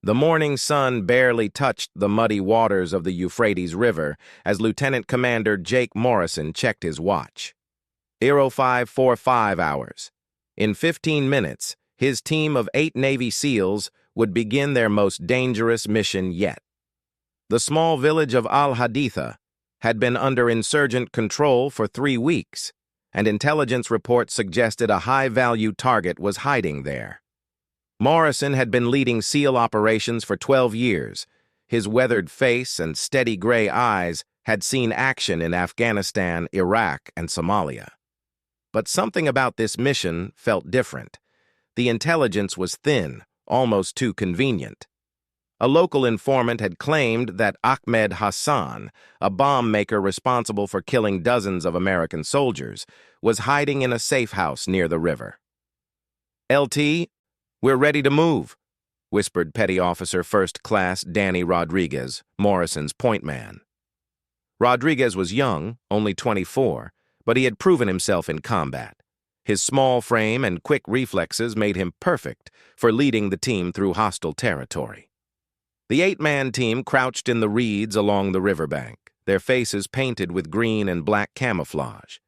The morning sun barely touched the muddy waters of the Euphrates River as Lieutenant Commander Jake Morrison checked his watch. 0545 hours. In 15 minutes, his team of 8 Navy SEALs would begin their most dangerous mission yet. The small village of Al-Haditha had been under insurgent control for 3 weeks, and intelligence reports suggested a high-value target was hiding there. Morrison had been leading SEAL operations for 12 years. His weathered face and steady gray eyes had seen action in Afghanistan, Iraq, and Somalia. But something about this mission felt different. The intelligence was thin, almost too convenient. A local informant had claimed that Ahmed Hassan, a bomb maker responsible for killing dozens of American soldiers, was hiding in a safe house near the river. "LT, we're ready to move," whispered Petty Officer First Class Danny Rodriguez, Morrison's point man. Rodriguez was young, only 24, but he had proven himself in combat. His small frame and quick reflexes made him perfect for leading the team through hostile territory. The 8-man team crouched in the reeds along the riverbank, their faces painted with green and black camouflage.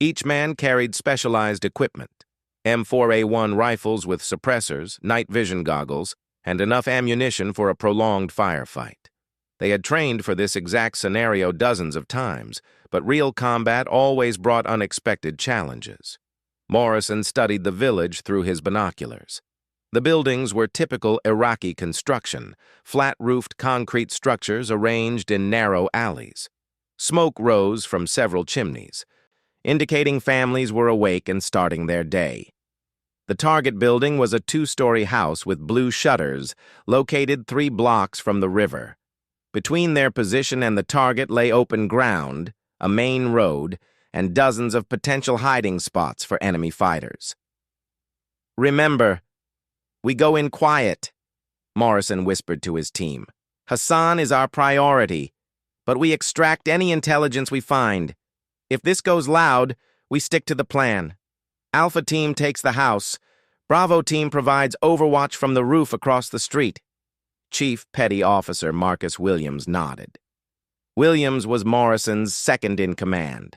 Each man carried specialized equipment: M4A1 rifles with suppressors, night vision goggles, and enough ammunition for a prolonged firefight. They had trained for this exact scenario dozens of times, but real combat always brought unexpected challenges. Morrison studied the village through his binoculars. The buildings were typical Iraqi construction, flat-roofed concrete structures arranged in narrow alleys. Smoke rose from several chimneys, indicating families were awake and starting their day. The target building was a 2-story house with blue shutters, located 3 blocks from the river. Between their position and the target lay open ground, a main road, and dozens of potential hiding spots for enemy fighters. "Remember, we go in quiet," Morrison whispered to his team. "Hassan is our priority, but we extract any intelligence we find. If this goes loud, we stick to the plan. Alpha Team takes the house. Bravo Team provides overwatch from the roof across the street." Chief Petty Officer Marcus Williams nodded. Williams was Morrison's second-in-command,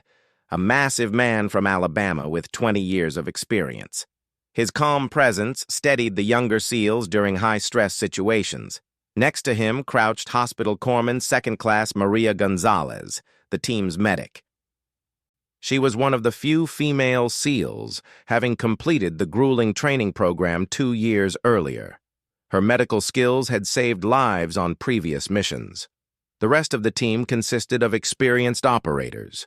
a massive man from Alabama with 20 years of experience. His calm presence steadied the younger SEALs during high-stress situations. Next to him crouched Hospital Corpsman Second Class Maria Gonzalez, the team's medic. She was one of the few female SEALs, having completed the grueling training program 2 years earlier. Her medical skills had saved lives on previous missions. The rest of the team consisted of experienced operators.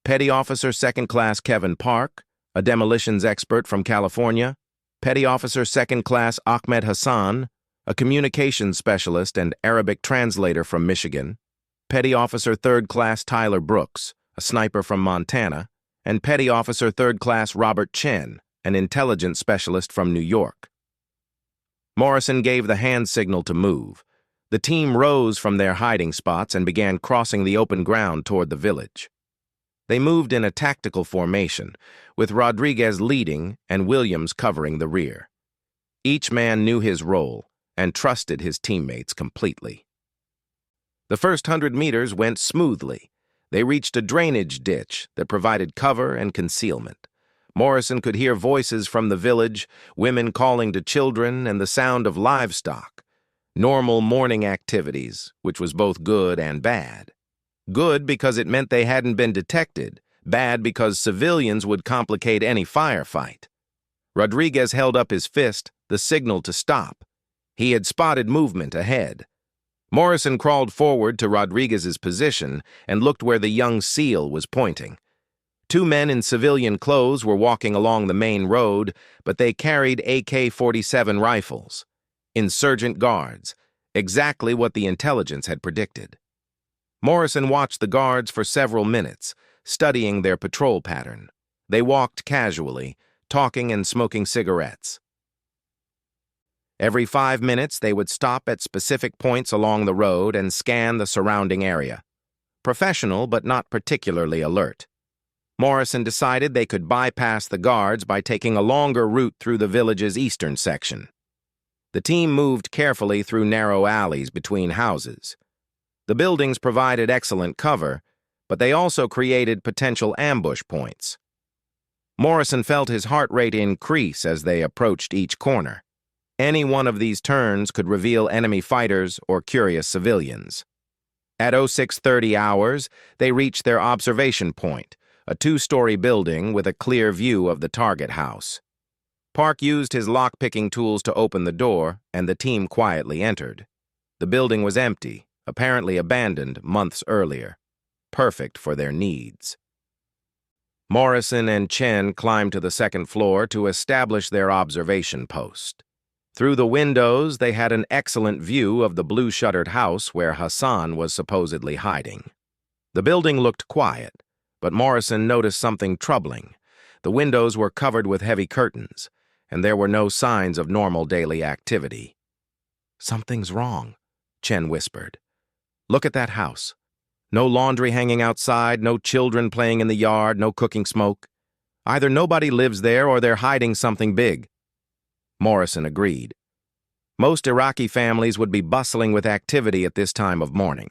Petty Officer Second Class Kevin Park, a demolitions expert from California; Petty Officer Second Class Ahmed Hassan, a communications specialist and Arabic translator from Michigan; Petty Officer Third Class Tyler Brooks, a sniper from Montana; and Petty Officer Third Class Robert Chen, an intelligence specialist from New York. Morrison gave the hand signal to move. The team rose from their hiding spots and began crossing the open ground toward the village. They moved in a tactical formation, with Rodriguez leading and Williams covering the rear. Each man knew his role and trusted his teammates completely. The first 100 meters went smoothly. They reached a drainage ditch that provided cover and concealment. Morrison could hear voices from the village, women calling to children, and the sound of livestock. Normal morning activities, which was both good and bad. Good because it meant they hadn't been detected, bad because civilians would complicate any firefight. Rodriguez held up his fist, the signal to stop. He had spotted movement ahead. Morrison crawled forward to Rodriguez's position and looked where the young SEAL was pointing. 2 men in civilian clothes were walking along the main road, but they carried AK-47 rifles. Insurgent guards, exactly what the intelligence had predicted. Morrison watched the guards for several minutes, studying their patrol pattern. They walked casually, talking and smoking cigarettes. Every 5 minutes, they would stop at specific points along the road and scan the surrounding area. Professional, but not particularly alert. Morrison decided they could bypass the guards by taking a longer route through the village's eastern section. The team moved carefully through narrow alleys between houses. The buildings provided excellent cover, but they also created potential ambush points. Morrison felt his heart rate increase as they approached each corner. Any one of these turns could reveal enemy fighters or curious civilians. At 0630 hours, they reached their observation point, a two-story building with a clear view of the target house. Park used his lock-picking tools to open the door, and the team quietly entered. The building was empty, apparently abandoned months earlier, perfect for their needs. Morrison and Chen climbed to the second floor to establish their observation post. Through the windows, they had an excellent view of the blue-shuttered house where Hassan was supposedly hiding. The building looked quiet, but Morrison noticed something troubling. The windows were covered with heavy curtains, and there were no signs of normal daily activity. "Something's wrong," Chen whispered. "Look at that house. No laundry hanging outside, no children playing in the yard, no cooking smoke. Either nobody lives there or they're hiding something big." Morrison agreed. Most Iraqi families would be bustling with activity at this time of morning.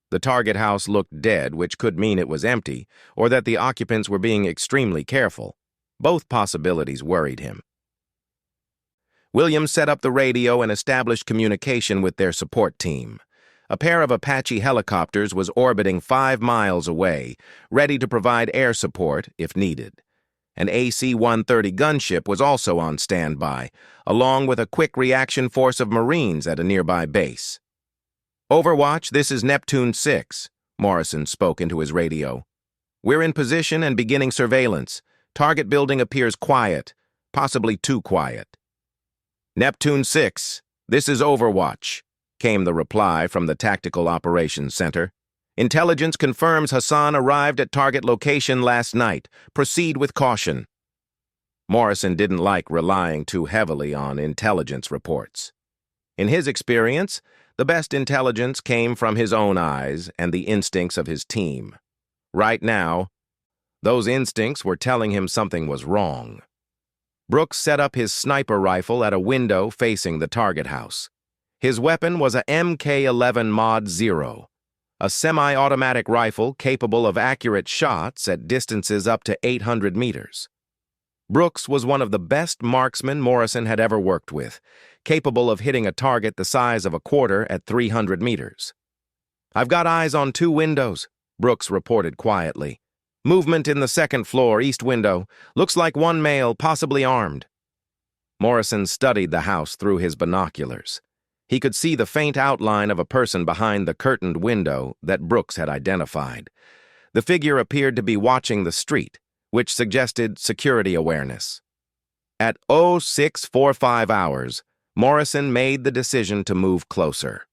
The target house looked dead, which could mean it was empty, or that the occupants were being extremely careful. Both possibilities worried him. Williams set up the radio and established communication with their support team. A pair of Apache helicopters was orbiting 5 miles away, ready to provide air support if needed. An AC-130 gunship was also on standby, along with a quick reaction force of Marines at a nearby base. "Overwatch, this is Neptune 6, Morrison spoke into his radio. "We're in position and beginning surveillance. Target building appears quiet, possibly too quiet." "Neptune 6, this is Overwatch," came the reply from the Tactical Operations Center. "Intelligence confirms Hassan arrived at target location last night. Proceed with caution." Morrison didn't like relying too heavily on intelligence reports. In his experience, the best intelligence came from his own eyes and the instincts of his team. Right now, those instincts were telling him something was wrong. Brooks set up his sniper rifle at a window facing the target house. His weapon was a MK-11 Mod 0, a semi-automatic rifle capable of accurate shots at distances up to 800 meters. Brooks was one of the best marksmen Morrison had ever worked with, capable of hitting a target the size of a quarter at 300 meters. "I've got eyes on 2 windows," Brooks reported quietly. "Movement in the second floor, east window. Looks like one male, possibly armed." Morrison studied the house through his binoculars. He could see the faint outline of a person behind the curtained window that Brooks had identified. The figure appeared to be watching the street, which suggested security awareness. At 0645 hours, Morrison made the decision to move closer.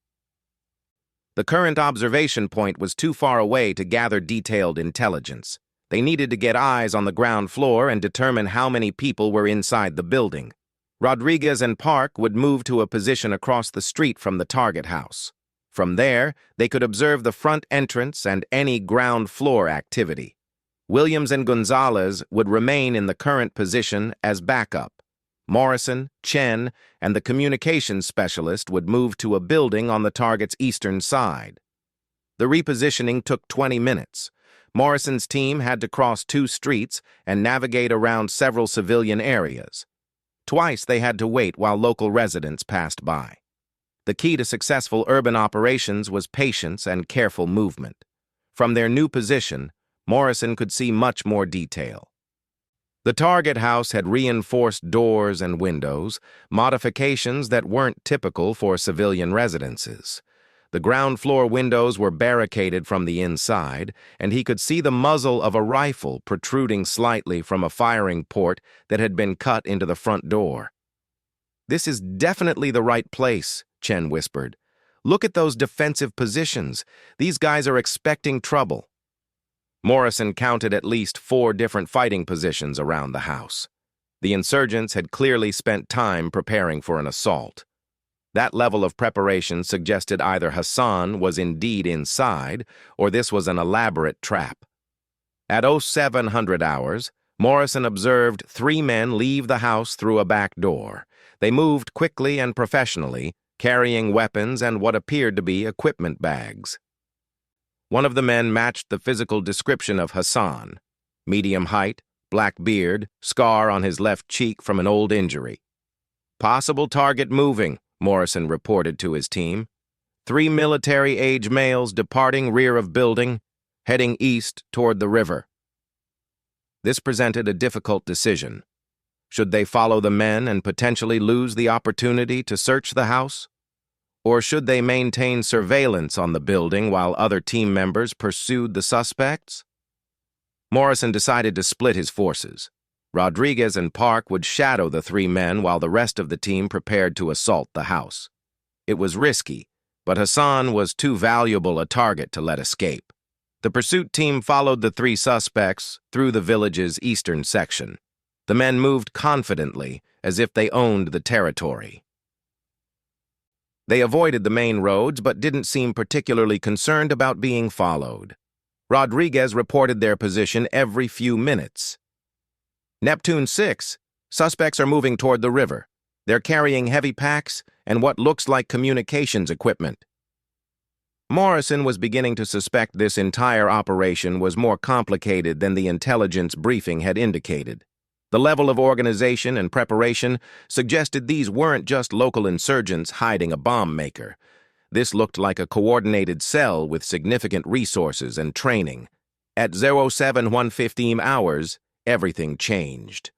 The current observation point was too far away to gather detailed intelligence. They needed to get eyes on the ground floor and determine how many people were inside the building. Rodriguez and Park would move to a position across the street from the target house. From there, they could observe the front entrance and any ground floor activity. Williams and Gonzalez would remain in the current position as backup. Morrison, Chen, and the communications specialist would move to a building on the target's eastern side. The repositioning took 20 minutes. Morrison's team had to cross 2 streets and navigate around several civilian areas. Twice they had to wait while local residents passed by. The key to successful urban operations was patience and careful movement. From their new position, Morrison could see much more detail. The target house had reinforced doors and windows, modifications that weren't typical for civilian residences. The ground floor windows were barricaded from the inside, and he could see the muzzle of a rifle protruding slightly from a firing port that had been cut into the front door. "This is definitely the right place," Chen whispered. "Look at those defensive positions. These guys are expecting trouble." Morrison counted at least 4 different fighting positions around the house. The insurgents had clearly spent time preparing for an assault. That level of preparation suggested either Hassan was indeed inside, or this was an elaborate trap. At 0700 hours, Morrison observed 3 men leave the house through a back door. They moved quickly and professionally, carrying weapons and what appeared to be equipment bags. One of the men matched the physical description of Hassan: medium height, black beard, scar on his left cheek from an old injury. "Possible target moving," Morrison reported to his team. 3 military-age males departing rear of building, heading east toward the river. This presented a difficult decision. Should they follow the men and potentially lose the opportunity to search the house? Or should they maintain surveillance on the building while other team members pursued the suspects? Morrison decided to split his forces. Rodriguez and Park would shadow the 3 men while the rest of the team prepared to assault the house. It was risky, but Hassan was too valuable a target to let escape. The pursuit team followed the 3 suspects through the village's eastern section. The men moved confidently, as if they owned the territory. They avoided the main roads but didn't seem particularly concerned about being followed. Rodriguez reported their position every few minutes. "Neptune 6, suspects are moving toward the river. They're carrying heavy packs and what looks like communications equipment." Morrison was beginning to suspect this entire operation was more complicated than the intelligence briefing had indicated. The level of organization and preparation suggested these weren't just local insurgents hiding a bomb maker. This looked like a coordinated cell with significant resources and training. At 07:15 hours, everything changed.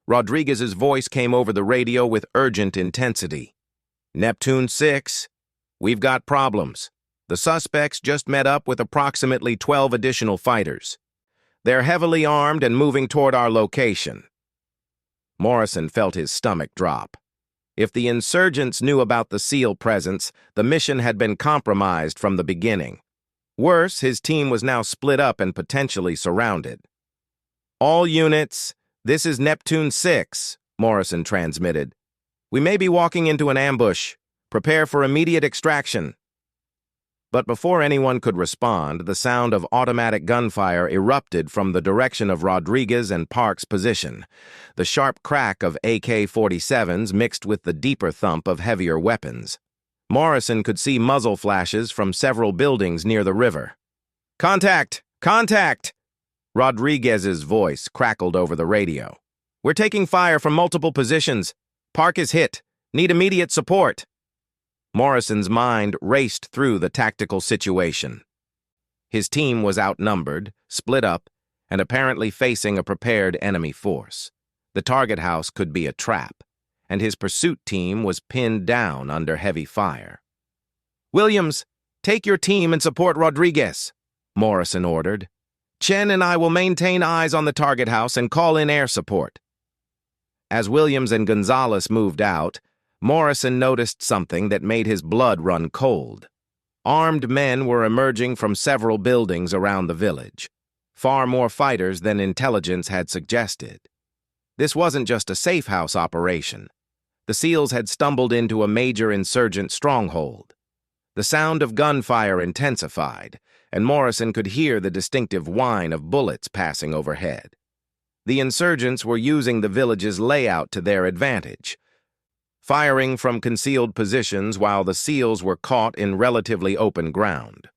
Rodriguez's voice came over the radio with urgent intensity. "Neptune 6, we've got problems. The suspects just met up with approximately 12 additional fighters. They're heavily armed and moving toward our location." Morrison felt his stomach drop. If the insurgents knew about the SEAL presence, the mission had been compromised from the beginning. Worse, his team was now split up and potentially surrounded. "All units, this is Neptune 6, Morrison transmitted. "We may be walking into an ambush. Prepare for immediate extraction." But before anyone could respond, the sound of automatic gunfire erupted from the direction of Rodriguez and Park's position. The sharp crack of AK-47s mixed with the deeper thump of heavier weapons. Morrison could see muzzle flashes from several buildings near the river. "Contact! Contact!" Rodriguez's voice crackled over the radio. "We're taking fire from multiple positions. Park is hit. Need immediate support." Morrison's mind raced through the tactical situation. His team was outnumbered, split up, and apparently facing a prepared enemy force. The target house could be a trap, and his pursuit team was pinned down under heavy fire. "Williams, take your team and support Rodriguez," Morrison ordered. "Chen and I will maintain eyes on the target house and call in air support." As Williams and Gonzalez moved out, Morrison noticed something that made his blood run cold. Armed men were emerging from several buildings around the village. Far more fighters than intelligence had suggested. This wasn't just a safe house operation. The SEALs had stumbled into a major insurgent stronghold. The sound of gunfire intensified, and Morrison could hear the distinctive whine of bullets passing overhead. The insurgents were using the village's layout to their advantage, firing from concealed positions while the SEALs were caught in relatively open ground.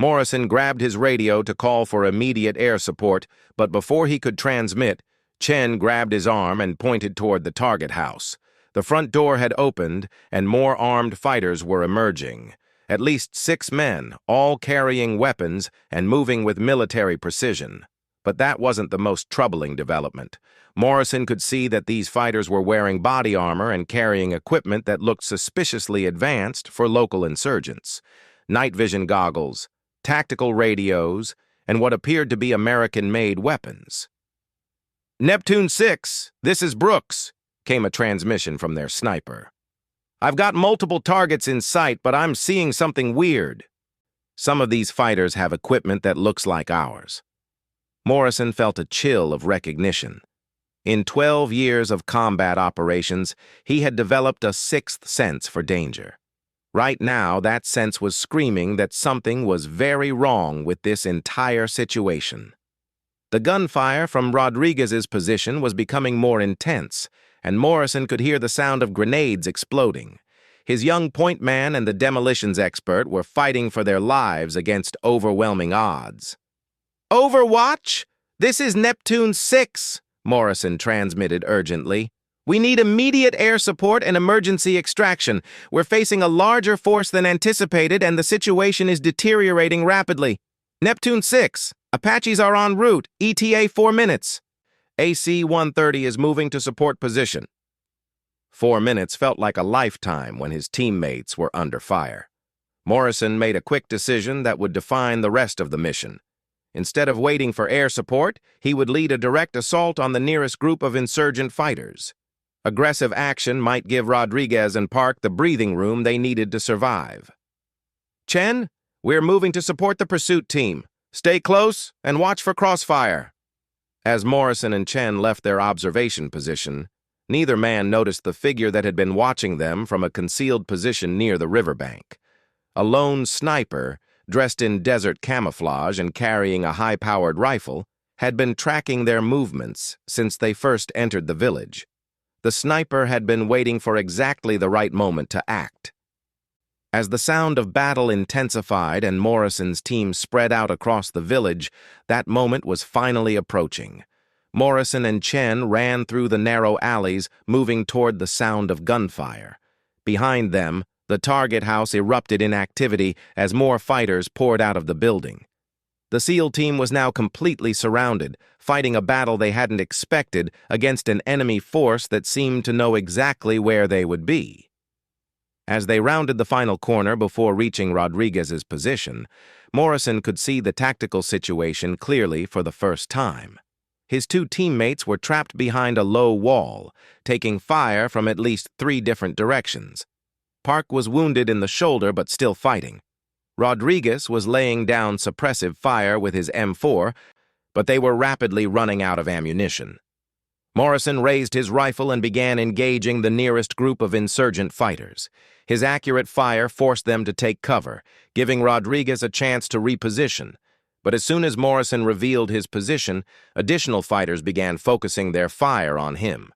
Morrison grabbed his radio to call for immediate air support, but before he could transmit, Chen grabbed his arm and pointed toward the target house. The front door had opened, and more armed fighters were emerging. At least 6 men, all carrying weapons and moving with military precision. But that wasn't the most troubling development. Morrison could see that these fighters were wearing body armor and carrying equipment that looked suspiciously advanced for local insurgents. Night vision goggles, tactical radios, and what appeared to be American-made weapons. "Neptune 6, this is Brooks," came a transmission from their sniper. "I've got multiple targets in sight, but I'm seeing something weird." Some of these fighters have equipment that looks like ours. Morrison felt a chill of recognition. In 12 years of combat operations, he had developed a 6th sense for danger. Right now, that sense was screaming that something was very wrong with this entire situation. The gunfire from Rodriguez's position was becoming more intense, and Morrison could hear the sound of grenades exploding. His young point man and the demolitions expert were fighting for their lives against overwhelming odds. "Overwatch? This is Neptune 6, Morrison transmitted urgently. "We need immediate air support and emergency extraction. We're facing a larger force than anticipated, and the situation is deteriorating rapidly. Neptune 6, Apaches are en route, ETA 4 minutes. AC-130 is moving to support position." 4 minutes felt like a lifetime when his teammates were under fire. Morrison made a quick decision that would define the rest of the mission. Instead of waiting for air support, he would lead a direct assault on the nearest group of insurgent fighters. Aggressive action might give Rodriguez and Park the breathing room they needed to survive. "Chen, we're moving to support the pursuit team. Stay close and watch for crossfire." As Morrison and Chen left their observation position, neither man noticed the figure that had been watching them from a concealed position near the riverbank. A lone sniper, dressed in desert camouflage and carrying a high-powered rifle, had been tracking their movements since they first entered the village. The sniper had been waiting for exactly the right moment to act. As the sound of battle intensified and Morrison's team spread out across the village, that moment was finally approaching. Morrison and Chen ran through the narrow alleys, moving toward the sound of gunfire. Behind them, the target house erupted in activity as more fighters poured out of the building. The SEAL team was now completely surrounded, fighting a battle they hadn't expected against an enemy force that seemed to know exactly where they would be. As they rounded the final corner before reaching Rodriguez's position, Morrison could see the tactical situation clearly for the first time. His two teammates were trapped behind a low wall, taking fire from at least 3 different directions. Park was wounded in the shoulder but still fighting. Rodriguez was laying down suppressive fire with his M4, but they were rapidly running out of ammunition. Morrison raised his rifle and began engaging the nearest group of insurgent fighters. His accurate fire forced them to take cover, giving Rodriguez a chance to reposition. But as soon as Morrison revealed his position, additional fighters began focusing their fire on him.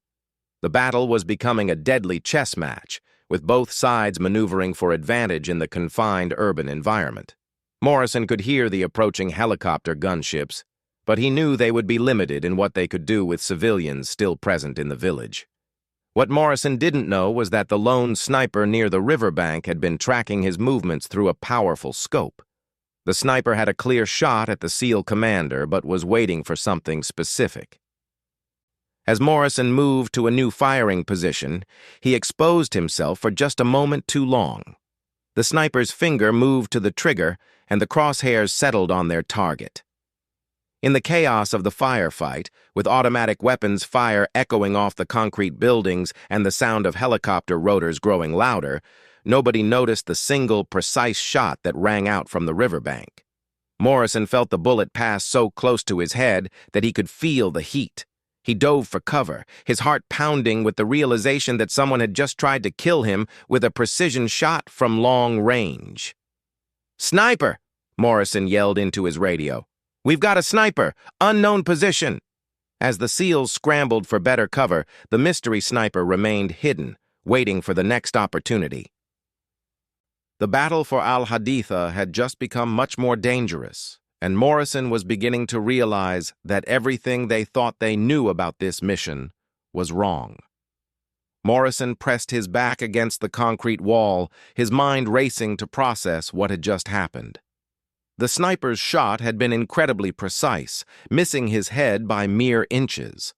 The battle was becoming a deadly chess match, with both sides maneuvering for advantage in the confined urban environment. Morrison could hear the approaching helicopter gunships, but he knew they would be limited in what they could do with civilians still present in the village. What Morrison didn't know was that the lone sniper near the riverbank had been tracking his movements through a powerful scope. The sniper had a clear shot at the SEAL commander, but was waiting for something specific. As Morrison moved to a new firing position, he exposed himself for just a moment too long. The sniper's finger moved to the trigger, and the crosshairs settled on their target. In the chaos of the firefight, with automatic weapons fire echoing off the concrete buildings and the sound of helicopter rotors growing louder, nobody noticed the single, precise shot that rang out from the riverbank. Morrison felt the bullet pass so close to his head that he could feel the heat. He dove for cover, his heart pounding with the realization that someone had just tried to kill him with a precision shot from long range. "Sniper!" Morrison yelled into his radio. "We've got a sniper! Unknown position!" As the SEALs scrambled for better cover, the mystery sniper remained hidden, waiting for the next opportunity. The battle for Al-Haditha had just become much more dangerous, and Morrison was beginning to realize that everything they thought they knew about this mission was wrong. Morrison pressed his back against the concrete wall, his mind racing to process what had just happened. The sniper's shot had been incredibly precise, missing his head by mere inches.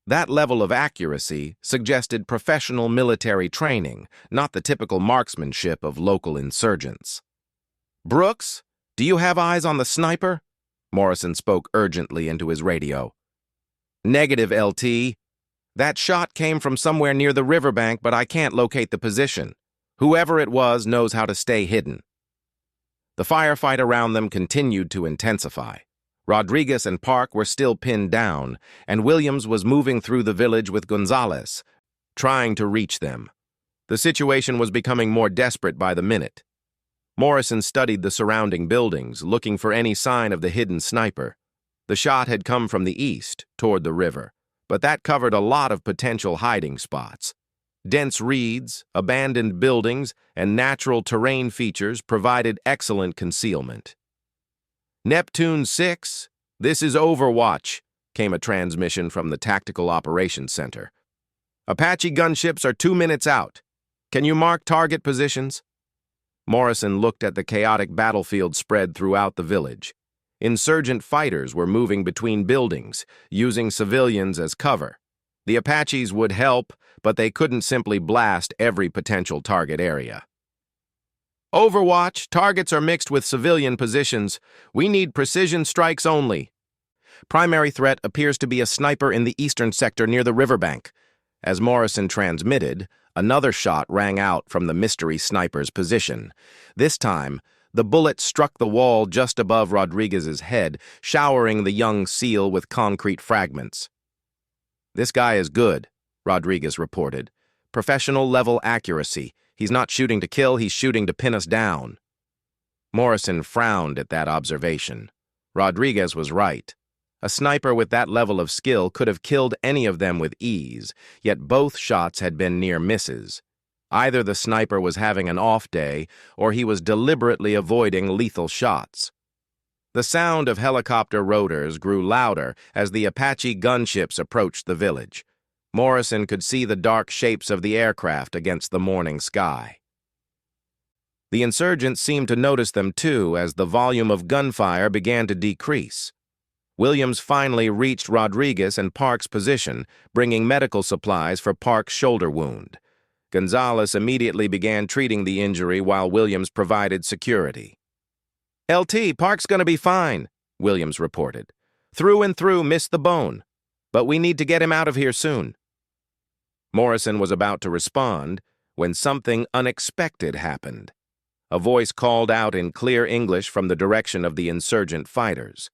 That level of accuracy suggested professional military training, not the typical marksmanship of local insurgents. "Brooks, do you have eyes on the sniper?" Morrison spoke urgently into his radio. "Negative, LT. That shot came from somewhere near the riverbank, but I can't locate the position. Whoever it was knows how to stay hidden." The firefight around them continued to intensify. Rodriguez and Park were still pinned down, and Williams was moving through the village with Gonzalez, trying to reach them. The situation was becoming more desperate by the minute. Morrison studied the surrounding buildings, looking for any sign of the hidden sniper. The shot had come from the east, toward the river, but that covered a lot of potential hiding spots. Dense reeds, abandoned buildings, and natural terrain features provided excellent concealment. Neptune 6, this is Overwatch, came a transmission from the Tactical Operations Center. Apache gunships are 2 minutes out. Can you mark target positions? Morrison looked at the chaotic battlefield spread throughout the village. Insurgent fighters were moving between buildings, using civilians as cover. The Apaches would help, but they couldn't simply blast every potential target area. Overwatch, targets are mixed with civilian positions. We need precision strikes only. Primary threat appears to be a sniper in the eastern sector near the riverbank. As Morrison transmitted, another shot rang out from the mystery sniper's position. This time, the bullet struck the wall just above Rodriguez's head, showering the young SEAL with concrete fragments. "This guy is good," Rodriguez reported. "Professional-level accuracy. He's not shooting to kill, he's shooting to pin us down." Morrison frowned at that observation. Rodriguez was right. A sniper with that level of skill could have killed any of them with ease, yet both shots had been near misses. Either the sniper was having an off day, or he was deliberately avoiding lethal shots. The sound of helicopter rotors grew louder as the Apache gunships approached the village. Morrison could see the dark shapes of the aircraft against the morning sky. The insurgents seemed to notice them too as the volume of gunfire began to decrease. Williams finally reached Rodriguez and Park's position, bringing medical supplies for Park's shoulder wound. Gonzalez immediately began treating the injury while Williams provided security. "LT, Park's gonna be fine," Williams reported. "Through and through, missed the bone. But we need to get him out of here soon." Morrison was about to respond when something unexpected happened. A voice called out in clear English from the direction of the insurgent fighters.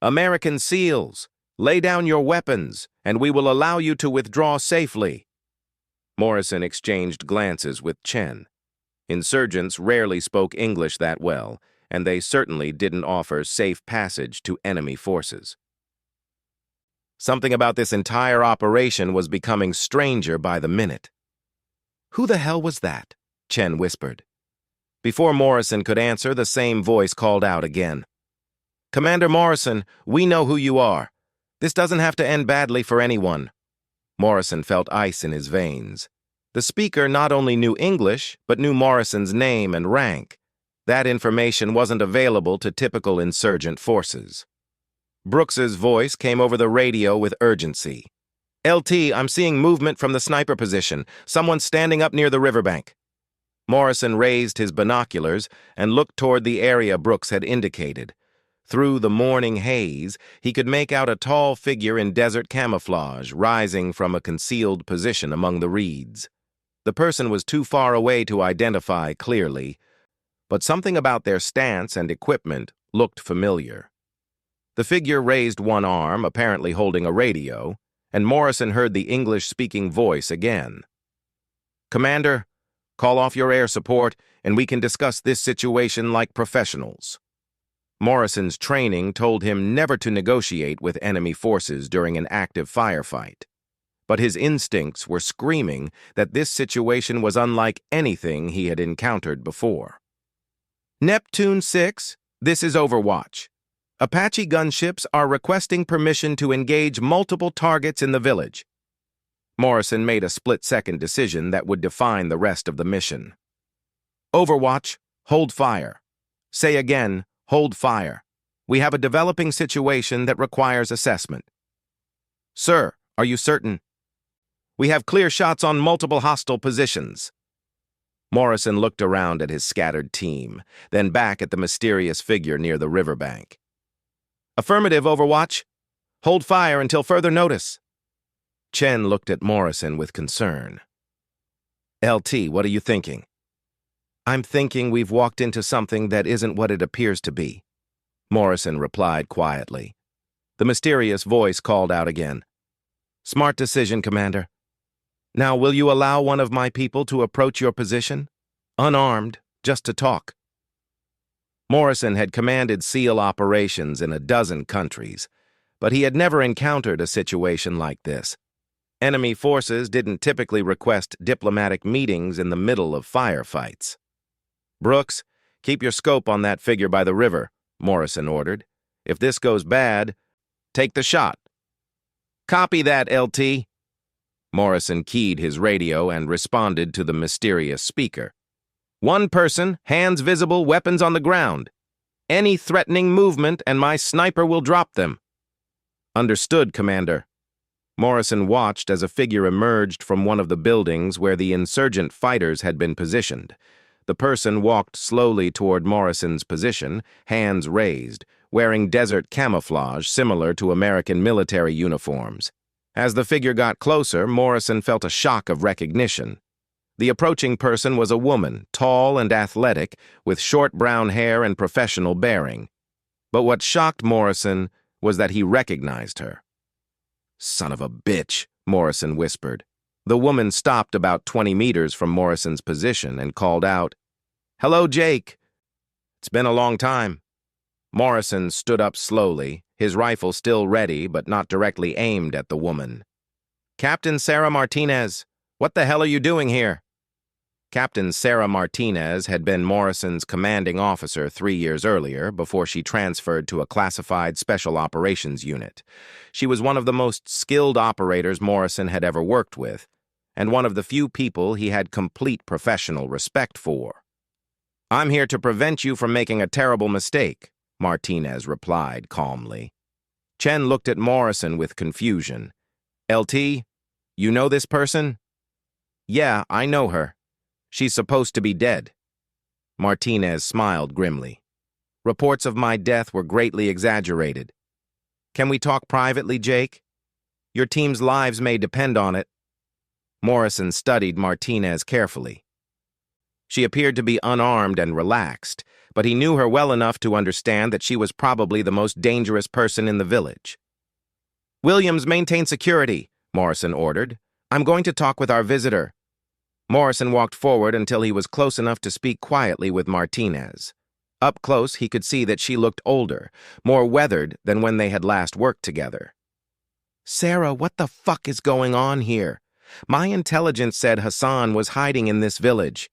"American SEALs, lay down your weapons, and we will allow you to withdraw safely." Morrison exchanged glances with Chen. Insurgents rarely spoke English that well, and they certainly didn't offer safe passage to enemy forces. Something about this entire operation was becoming stranger by the minute. "Who the hell was that?" Chen whispered. Before Morrison could answer, the same voice called out again. "Commander Morrison, we know who you are. This doesn't have to end badly for anyone." Morrison felt ice in his veins. The speaker not only knew English, but knew Morrison's name and rank. That information wasn't available to typical insurgent forces. Brooks's voice came over the radio with urgency. "LT, I'm seeing movement from the sniper position. Someone's standing up near the riverbank." Morrison raised his binoculars and looked toward the area Brooks had indicated. Through the morning haze, he could make out a tall figure in desert camouflage rising from a concealed position among the reeds. The person was too far away to identify clearly, but something about their stance and equipment looked familiar. The figure raised one arm, apparently holding a radio, and Morrison heard the English-speaking voice again. "Commander, call off your air support, and we can discuss this situation like professionals." Morrison's training told him never to negotiate with enemy forces during an active firefight. But his instincts were screaming that this situation was unlike anything he had encountered before. "Neptune 6, this is Overwatch. Apache gunships are requesting permission to engage multiple targets in the village." Morrison made a split-second decision that would define the rest of the mission. "Overwatch, hold fire. Say again, hold fire. We have a developing situation that requires assessment." "Sir, are you certain?" "We have clear shots on multiple hostile positions." Morrison looked around at his scattered team, then back at the mysterious figure near the riverbank. "Affirmative, Overwatch. Hold fire until further notice." Chen looked at Morrison with concern. "LT, what are you thinking?" "I'm thinking we've walked into something that isn't what it appears to be," Morrison replied quietly. The mysterious voice called out again. "Smart decision, Commander. Now, will you allow one of my people to approach your position? Unarmed, just to talk." Morrison had commanded SEAL operations in a dozen countries, but he had never encountered a situation like this. Enemy forces didn't typically request diplomatic meetings in the middle of firefights. "Brooks, keep your scope on that figure by the river," Morrison ordered. "If this goes bad, take the shot." "Copy that, LT." Morrison keyed his radio and responded to the mysterious speaker. "One person, hands visible, weapons on the ground. Any threatening movement and my sniper will drop them." "Understood, Commander." Morrison watched as a figure emerged from one of the buildings where the insurgent fighters had been positioned. The person walked slowly toward Morrison's position, hands raised, wearing desert camouflage similar to American military uniforms. As the figure got closer, Morrison felt a shock of recognition. The approaching person was a woman, tall and athletic, with short brown hair and professional bearing. But what shocked Morrison was that he recognized her. "Son of a bitch," Morrison whispered. The woman stopped about 20 meters from Morrison's position and called out, "Hello, Jake. It's been a long time." Morrison stood up slowly, his rifle still ready but not directly aimed at the woman. "Captain Sarah Martinez, what the hell are you doing here?" Captain Sarah Martinez had been Morrison's commanding officer 3 years earlier before she transferred to a classified special operations unit. She was one of the most skilled operators Morrison had ever worked with, and one of the few people he had complete professional respect for. "I'm here to prevent you from making a terrible mistake," Martinez replied calmly. Chen looked at Morrison with confusion. "LT, you know this person?" "Yeah, I know her. She's supposed to be dead." Martinez smiled grimly. "Reports of my death were greatly exaggerated. Can we talk privately, Jake? Your team's lives may depend on it." Morrison studied Martinez carefully. She appeared to be unarmed and relaxed, but he knew her well enough to understand that she was probably the most dangerous person in the village. "Williams, maintain security," Morrison ordered. "I'm going to talk with our visitor." Morrison walked forward until he was close enough to speak quietly with Martinez. Up close, he could see that she looked older, more weathered than when they had last worked together. "Sarah, what the fuck is going on here? My intelligence said Hassan was hiding in this village."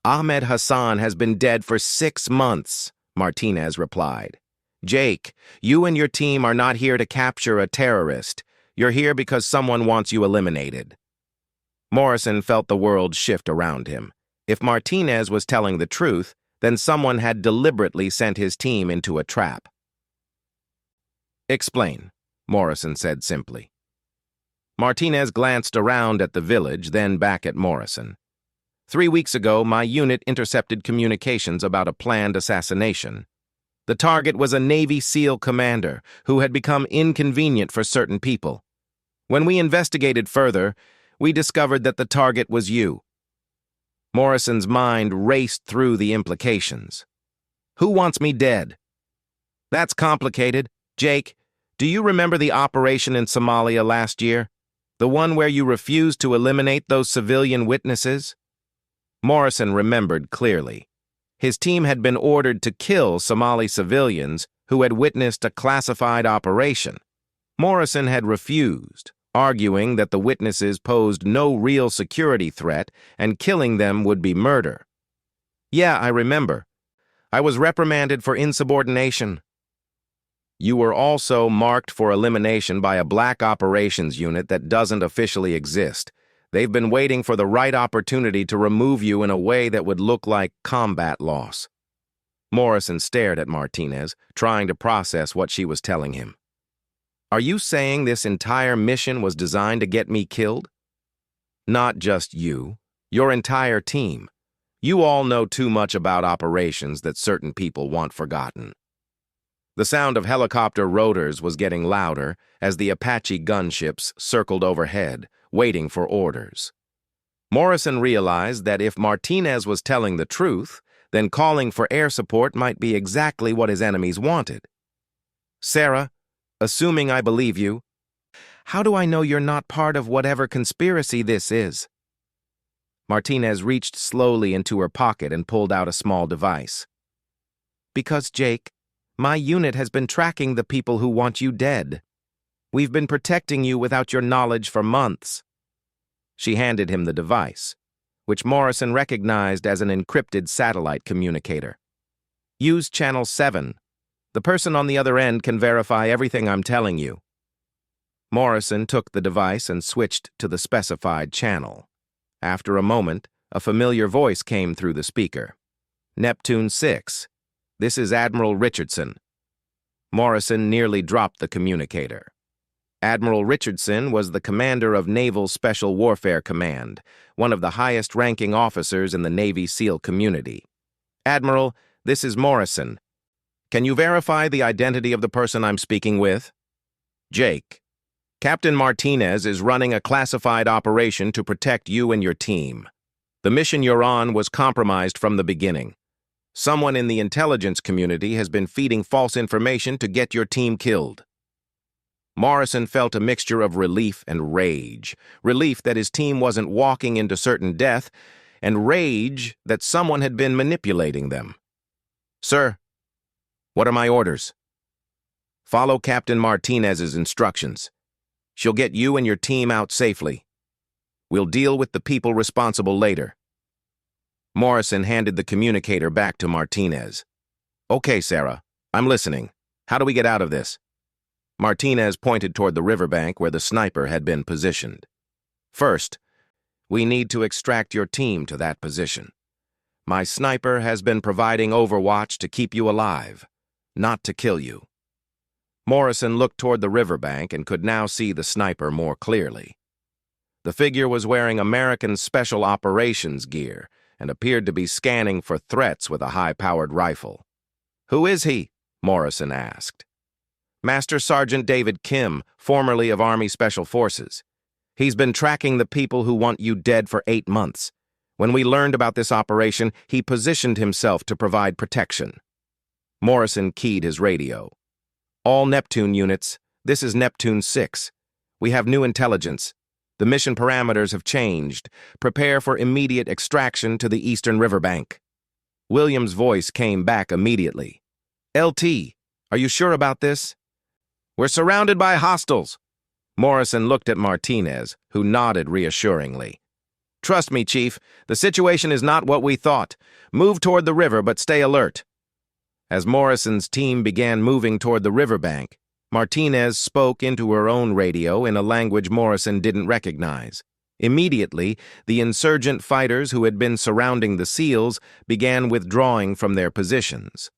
"Ahmed Hassan has been dead for 6 months, Martinez replied. "Jake, you and your team are not here to capture a terrorist. You're here because someone wants you eliminated." Morrison felt the world shift around him. If Martinez was telling the truth, then someone had deliberately sent his team into a trap. "Explain," Morrison said simply. Martinez glanced around at the village, then back at Morrison. 3 weeks ago, my unit intercepted communications about a planned assassination. The target was a Navy SEAL commander who had become inconvenient for certain people. When we investigated further, we discovered that the target was you. Morrison's mind raced through the implications. "Who wants me dead?" "That's complicated. Jake, do you remember the operation in Somalia last year? The one where you refused to eliminate those civilian witnesses?" Morrison remembered clearly. His team had been ordered to kill Somali civilians who had witnessed a classified operation. Morrison had refused, arguing that the witnesses posed no real security threat and killing them would be murder. "Yeah, I remember. I was reprimanded for insubordination." "You were also marked for elimination by a black operations unit that doesn't officially exist. They've been waiting for the right opportunity to remove you in a way that would look like combat loss." Morrison stared at Martinez, trying to process what she was telling him. "Are you saying this entire mission was designed to get me killed?" "Not just you. Your entire team. You all know too much about operations that certain people want forgotten." The sound of helicopter rotors was getting louder as the Apache gunships circled overhead, waiting for orders. Morrison realized that if Martinez was telling the truth, then calling for air support might be exactly what his enemies wanted. "Sarah, assuming I believe you, how do I know you're not part of whatever conspiracy this is?" Martinez reached slowly into her pocket and pulled out a small device. "Because, Jake, my unit has been tracking the people who want you dead." We've been protecting you without your knowledge for months." She handed him the device, which Morrison recognized as an encrypted satellite communicator. "Use channel 7. The person on the other end can verify everything I'm telling you." Morrison took the device and switched to the specified channel. After a moment, a familiar voice came through the speaker. "Neptune 6. This is Admiral Richardson." Morrison nearly dropped the communicator. Admiral Richardson was the commander of Naval Special Warfare Command, one of the highest-ranking officers in the Navy SEAL community. "Admiral, this is Morrison. Can you verify the identity of the person I'm speaking with?" "Jake, Captain Martinez is running a classified operation to protect you and your team. The mission you're on was compromised from the beginning. Someone in the intelligence community has been feeding false information to get your team killed." Morrison felt a mixture of relief and rage. Relief that his team wasn't walking into certain death, and rage that someone had been manipulating them. "Sir, what are my orders?" "Follow Captain Martinez's instructions. She'll get you and your team out safely. We'll deal with the people responsible later." Morrison handed the communicator back to Martinez. "Okay, Sarah, I'm listening. How do we get out of this?" Martinez pointed toward the riverbank where the sniper had been positioned. "First, we need to extract your team to that position. My sniper has been providing overwatch to keep you alive, not to kill you." Morrison looked toward the riverbank and could now see the sniper more clearly. The figure was wearing American Special Operations gear and appeared to be scanning for threats with a high-powered rifle. "Who is he?" Morrison asked. "Master Sergeant David Kim, formerly of Army Special Forces. He's been tracking the people who want you dead for 8 months. When we learned about this operation, he positioned himself to provide protection." Morrison keyed his radio. "All Neptune units, this is Neptune 6. We have new intelligence. The mission parameters have changed. Prepare for immediate extraction to the eastern riverbank." William's voice came back immediately. "LT, are you sure about this?" "We're surrounded by hostiles." Morrison looked at Martinez, who nodded reassuringly. "Trust me, Chief, the situation is not what we thought. Move toward the river, but stay alert." As Morrison's team began moving toward the riverbank, Martinez spoke into her own radio in a language Morrison didn't recognize. Immediately, the insurgent fighters who had been surrounding the SEALs began withdrawing from their positions.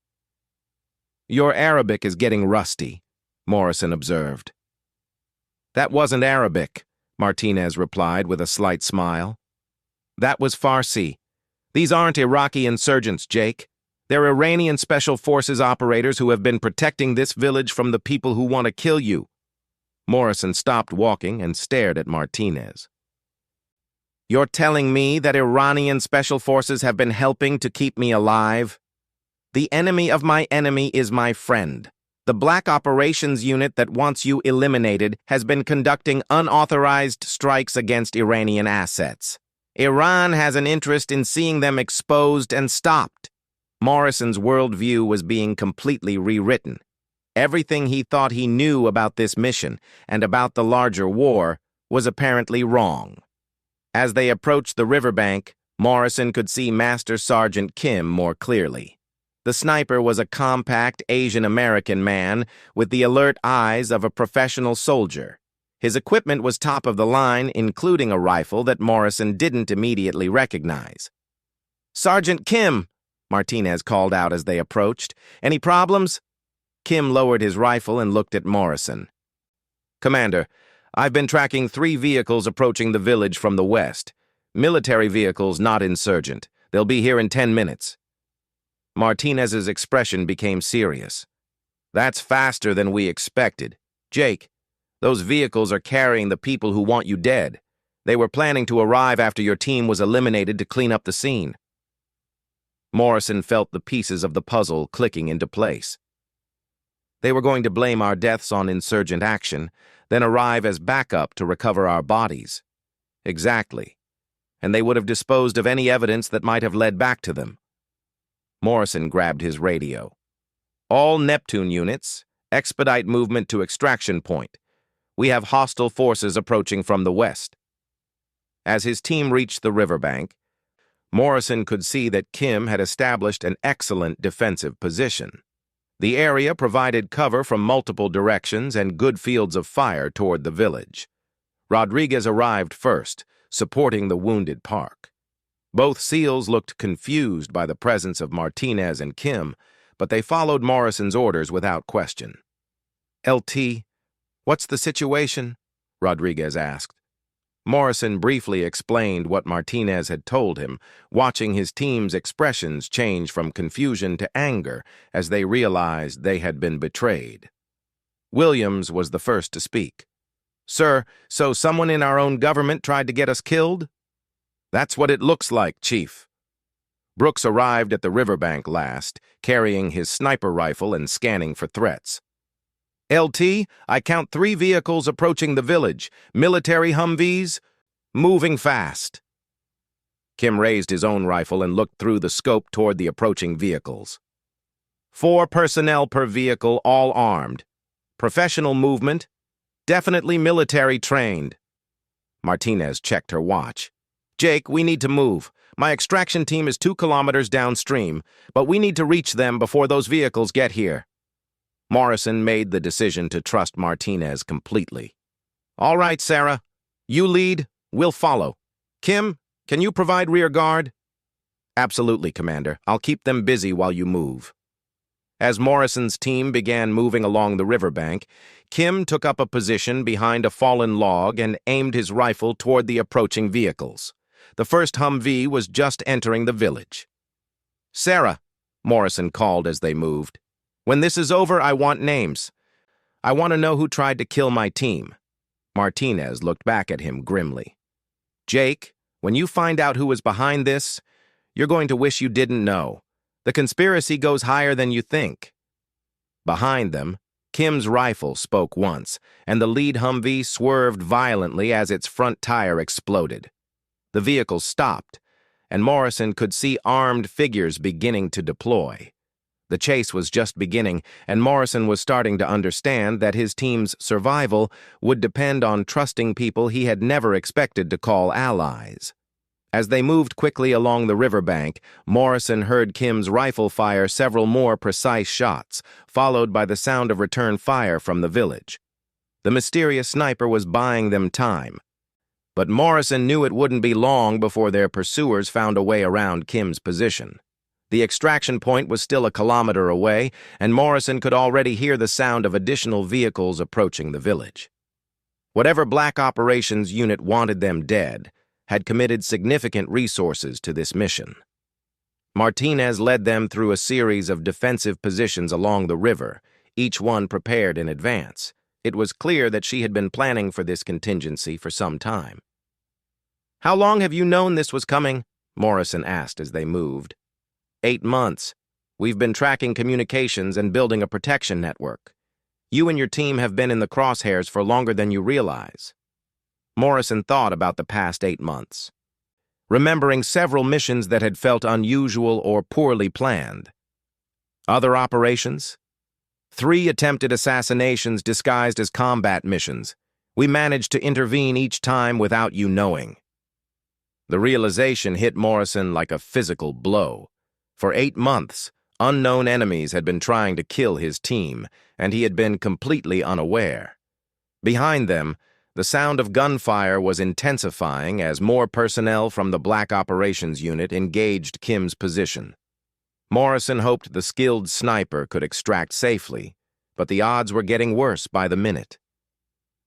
"Your Arabic is getting rusty," Morrison observed. "That wasn't Arabic," Martinez replied with a slight smile. "That was Farsi. These aren't Iraqi insurgents, Jake. They're Iranian Special Forces operators who have been protecting this village from the people who want to kill you." Morrison stopped walking and stared at Martinez. "You're telling me that Iranian Special Forces have been helping to keep me alive? The enemy of my enemy is my friend. The Black Operations Unit that wants you eliminated has been conducting unauthorized strikes against Iranian assets. Iran has an interest in seeing them exposed and stopped." Morrison's worldview was being completely rewritten. Everything he thought he knew about this mission and about the larger war was apparently wrong. As they approached the riverbank, Morrison could see Master Sergeant Kim more clearly. The sniper was a compact Asian-American man with the alert eyes of a professional soldier. His equipment was top of the line, including a rifle that Morrison didn't immediately recognize. "Sergeant Kim," Martinez called out as they approached. "Any problems?" Kim lowered his rifle and looked at Morrison. "Commander, I've been tracking 3 vehicles approaching the village from the west. Military vehicles, not insurgent. They'll be here in 10 minutes. Martinez's expression became serious. "That's faster than we expected. Jake, those vehicles are carrying the people who want you dead. They were planning to arrive after your team was eliminated to clean up the scene." Morrison felt the pieces of the puzzle clicking into place. They were going to blame our deaths on insurgent action, then arrive as backup to recover our bodies. Exactly. And they would have disposed of any evidence that might have led back to them. Morrison grabbed his radio. "All Neptune units, expedite movement to extraction point. We have hostile forces approaching from the west. As his team reached the riverbank, Morrison could see that Kim had established an excellent defensive position. The area provided cover from multiple directions and good fields of fire toward the village. Rodriguez arrived first, supporting the wounded Park. Both SEALs looked confused by the presence of Martinez and Kim, but they followed Morrison's orders without question. "LT, what's the situation?" Rodriguez asked. Morrison briefly explained what Martinez had told him, watching his team's expressions change from confusion to anger as they realized they had been betrayed. Williams was the first to speak. "Sir, so someone in our own government tried to get us killed?" "That's what it looks like, Chief." Brooks arrived at the riverbank last, carrying his sniper rifle and scanning for threats. "LT, I count 3 vehicles approaching the village, military Humvees, moving fast." Kim raised his own rifle and looked through the scope toward the approaching vehicles. 4 personnel per vehicle, all armed. Professional movement, definitely military trained. Martinez checked her watch. "Jake, we need to move. My extraction team is 2 kilometers downstream, but we need to reach them before those vehicles get here." Morrison made the decision to trust Martinez completely. "All right, Sarah. You lead, we'll follow. Kim, can you provide rear guard?" "Absolutely, Commander. I'll keep them busy while you move." As Morrison's team began moving along the riverbank, Kim took up a position behind a fallen log and aimed his rifle toward the approaching vehicles. The first Humvee was just entering the village. "Sarah," Morrison called as they moved, "when this is over, I want names. I want to know who tried to kill my team." Martinez looked back at him grimly. "Jake, when you find out who was behind this, you're going to wish you didn't know. The conspiracy goes higher than you think." Behind them, Kim's rifle spoke once, and the lead Humvee swerved violently as its front tire exploded. The vehicle stopped, and Morrison could see armed figures beginning to deploy. The chase was just beginning, and Morrison was starting to understand that his team's survival would depend on trusting people he had never expected to call allies. As they moved quickly along the riverbank, Morrison heard Kim's rifle fire several more precise shots, followed by the sound of return fire from the village. The mysterious sniper was buying them time, but Morrison knew it wouldn't be long before their pursuers found a way around Kim's position. The extraction point was still a kilometer away, and Morrison could already hear the sound of additional vehicles approaching the village. Whatever Black Operations Unit wanted them dead had committed significant resources to this mission. Martinez led them through a series of defensive positions along the river, each one prepared in advance. It was clear that she had been planning for this contingency for some time. "How long have you known this was coming?" Morrison asked as they moved. 8 months. We've been tracking communications and building a protection network. You and your team have been in the crosshairs for longer than you realize." Morrison thought about the past 8 months, remembering several missions that had felt unusual or poorly planned. Other operations? 3 attempted assassinations disguised as combat missions. We managed to intervene each time without you knowing. The realization hit Morrison like a physical blow. For 8 months, unknown enemies had been trying to kill his team, and he had been completely unaware. Behind them, the sound of gunfire was intensifying as more personnel from the Black Operations Unit engaged Kim's position. Morrison hoped the skilled sniper could extract safely, but the odds were getting worse by the minute.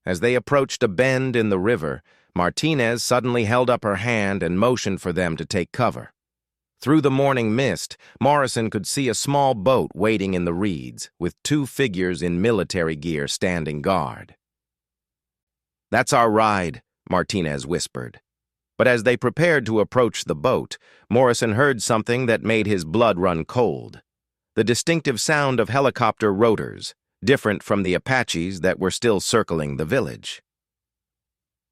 As they approached a bend in the river, Martinez suddenly held up her hand and motioned for them to take cover. Through the morning mist, Morrison could see a small boat waiting in the reeds, with 2 figures in military gear standing guard. "That's our ride," Martinez whispered. But as they prepared to approach the boat, Morrison heard something that made his blood run cold. The distinctive sound of helicopter rotors, different from the Apaches that were still circling the village.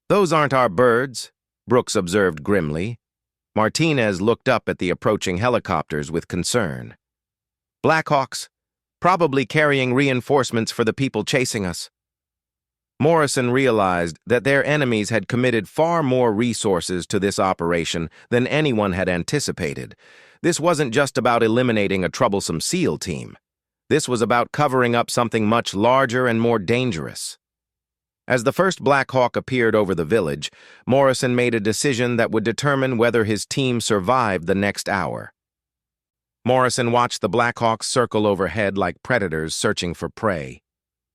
"Those aren't our birds," Brooks observed grimly. Martinez looked up at the approaching helicopters with concern. "Blackhawks, probably carrying reinforcements for the people chasing us." Morrison realized that their enemies had committed far more resources to this operation than anyone had anticipated. This wasn't just about eliminating a troublesome SEAL team. This was about covering up something much larger and more dangerous. As the first Black Hawk appeared over the village, Morrison made a decision that would determine whether his team survived the next hour. Morrison watched the Black Hawks circle overhead like predators searching for prey.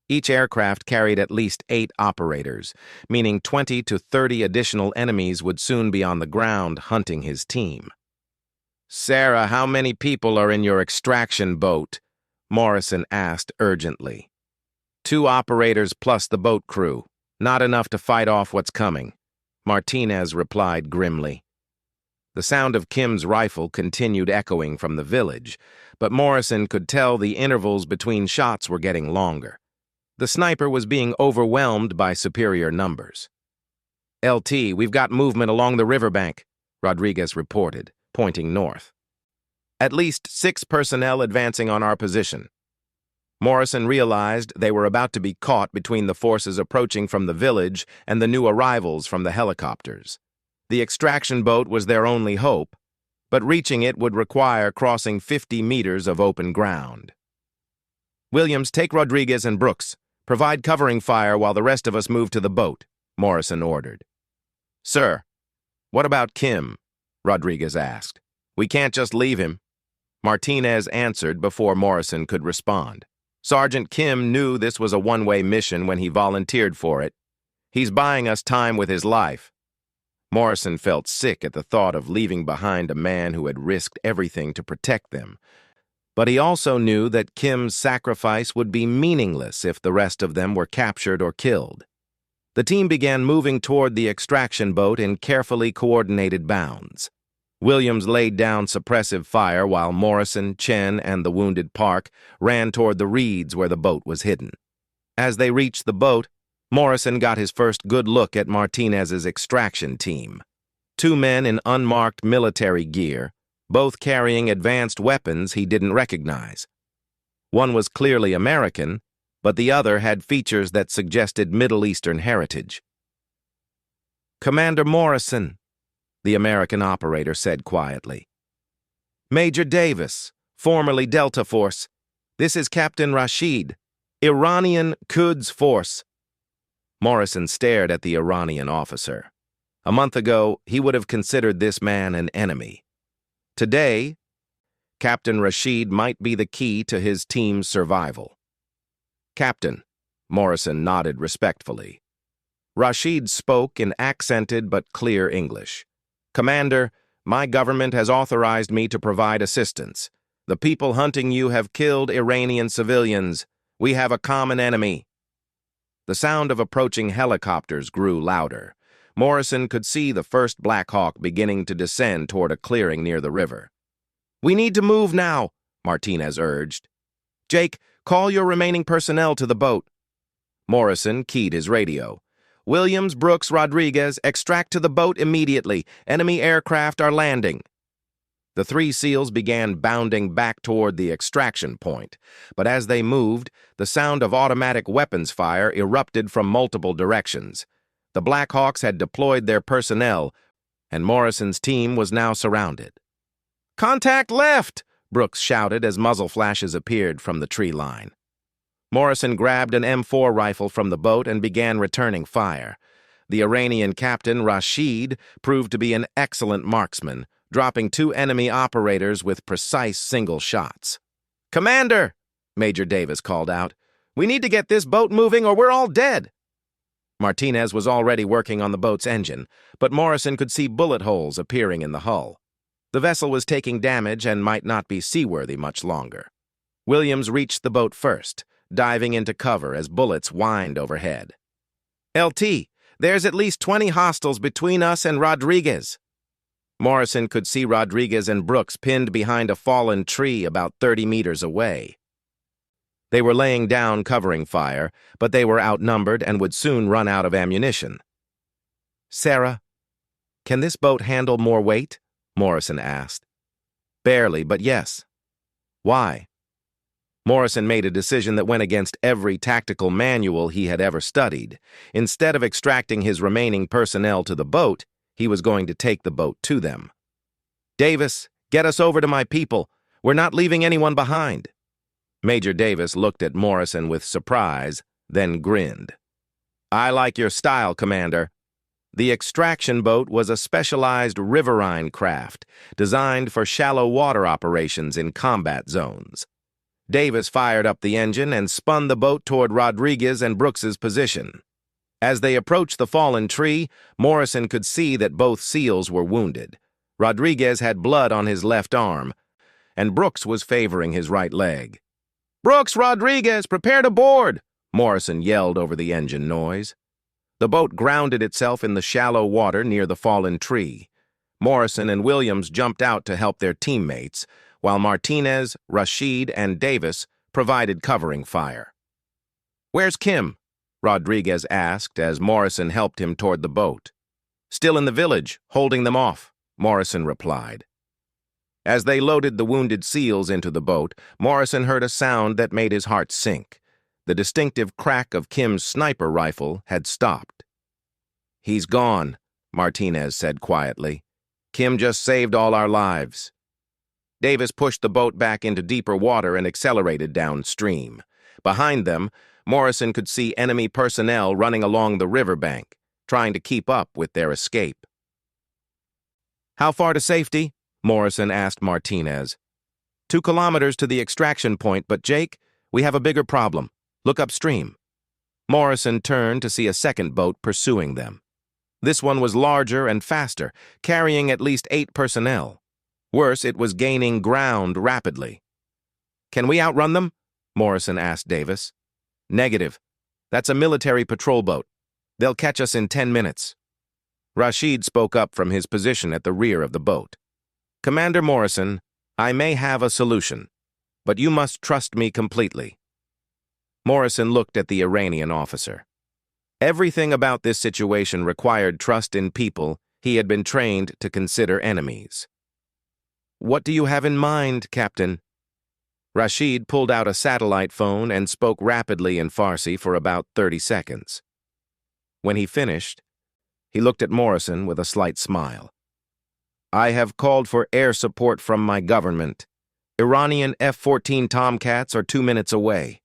Each aircraft carried at least 8 operators, meaning 20 to 30 additional enemies would soon be on the ground hunting his team. "Sarah, how many people are in your extraction boat?" Morrison asked urgently. "2 operators plus the boat crew. Not enough to fight off what's coming," Martinez replied grimly. The sound of Kim's rifle continued echoing from the village, but Morrison could tell the intervals between shots were getting longer. The sniper was being overwhelmed by superior numbers. "LT, we've got movement along the riverbank," Rodriguez reported, pointing north. "At least 6 personnel advancing on our position." Morrison realized they were about to be caught between the forces approaching from the village and the new arrivals from the helicopters. The extraction boat was their only hope, but reaching it would require crossing 50 meters of open ground. "Williams, take Rodriguez and Brooks. Provide covering fire while the rest of us move to the boat," Morrison ordered. "Sir, what about Kim?" Rodriguez asked. "We can't just leave him." Martinez answered before Morrison could respond. "Sergeant Kim knew this was a one-way mission when he volunteered for it. He's buying us time with his life." Morrison felt sick at the thought of leaving behind a man who had risked everything to protect them. But he also knew that Kim's sacrifice would be meaningless if the rest of them were captured or killed. The team began moving toward the extraction boat in carefully coordinated bounds. Williams laid down suppressive fire while Morrison, Chen, and the wounded Park ran toward the reeds where the boat was hidden. As they reached the boat, Morrison got his first good look at Martinez's extraction team. 2 men in unmarked military gear, both carrying advanced weapons he didn't recognize. One was clearly American, but the other had features that suggested Middle Eastern heritage. "Commander Morrison," the American operator said quietly. "Major Davis, formerly Delta Force. This is Captain Rashid, Iranian Quds Force." Morrison stared at the Iranian officer. A month ago, he would have considered this man an enemy. Today, Captain Rashid might be the key to his team's survival. "Captain," Morrison nodded respectfully. Rashid spoke in accented but clear English. "Commander, my government has authorized me to provide assistance. The people hunting you have killed Iranian civilians. We have a common enemy." The sound of approaching helicopters grew louder. Morrison could see the first Black Hawk beginning to descend toward a clearing near the river. "We need to move now," Martinez urged. "Jake, call your remaining personnel to the boat." Morrison keyed his radio. "Williams, Brooks, Rodriguez, extract to the boat immediately. Enemy aircraft are landing." The 3 SEALs began bounding back toward the extraction point, but as they moved, the sound of automatic weapons fire erupted from multiple directions. The Black Hawks had deployed their personnel, and Morrison's team was now surrounded. "Contact left!" Brooks shouted as muzzle flashes appeared from the tree line. Morrison grabbed an M4 rifle from the boat and began returning fire. The Iranian captain, Rashid, proved to be an excellent marksman, dropping 2 enemy operators with precise single shots. "Commander!" Major Davis called out. "We need to get this boat moving or we're all dead." Martinez was already working on the boat's engine, but Morrison could see bullet holes appearing in the hull. The vessel was taking damage and might not be seaworthy much longer. Williams reached the boat first, diving into cover as bullets whined overhead. "LT, there's at least 20 hostiles between us and Rodriguez." Morrison could see Rodriguez and Brooks pinned behind a fallen tree about 30 meters away. They were laying down covering fire, but they were outnumbered and would soon run out of ammunition. "Sarah, can this boat handle more weight?" Morrison asked. "Barely, but yes." "Why?" Morrison made a decision that went against every tactical manual he had ever studied. Instead of extracting his remaining personnel to the boat, he was going to take the boat to them. "Davis, get us over to my people. We're not leaving anyone behind." Major Davis looked at Morrison with surprise, then grinned. "I like your style, Commander." The extraction boat was a specialized riverine craft designed for shallow water operations in combat zones. Davis fired up the engine and spun the boat toward Rodriguez and Brooks's position. As they approached the fallen tree, Morrison could see that both SEALs were wounded. Rodriguez had blood on his left arm, and Brooks was favoring his right leg. "Brooks, Rodriguez, prepare to board!" Morrison yelled over the engine noise. The boat grounded itself in the shallow water near the fallen tree. Morrison and Williams jumped out to help their teammates, while Martinez, Rashid, and Davis provided covering fire. "Where's Kim?" Rodriguez asked as Morrison helped him toward the boat. "Still in the village, holding them off," Morrison replied. As they loaded the wounded SEALs into the boat, Morrison heard a sound that made his heart sink. The distinctive crack of Kim's sniper rifle had stopped. "He's gone," Martinez said quietly. "Kim just saved all our lives." Davis pushed the boat back into deeper water and accelerated downstream. Behind them, Morrison could see enemy personnel running along the riverbank, trying to keep up with their escape. "How far to safety?" Morrison asked Martinez. 2 kilometers to the extraction point, but Jake, we have a bigger problem. Look upstream." Morrison turned to see a second boat pursuing them. This one was larger and faster, carrying at least 8 personnel. Worse, it was gaining ground rapidly. "Can we outrun them?" Morrison asked Davis. "Negative. That's a military patrol boat. They'll catch us in 10 minutes. Rashid spoke up from his position at the rear of the boat. "Commander Morrison, I may have a solution, but you must trust me completely." Morrison looked at the Iranian officer. Everything about this situation required trust in people he had been trained to consider enemies. "What do you have in mind, Captain?" Rashid pulled out a satellite phone and spoke rapidly in Farsi for about 30 seconds. When he finished, he looked at Morrison with a slight smile. "I have called for air support from my government. Iranian F-14 Tomcats are 2 minutes away."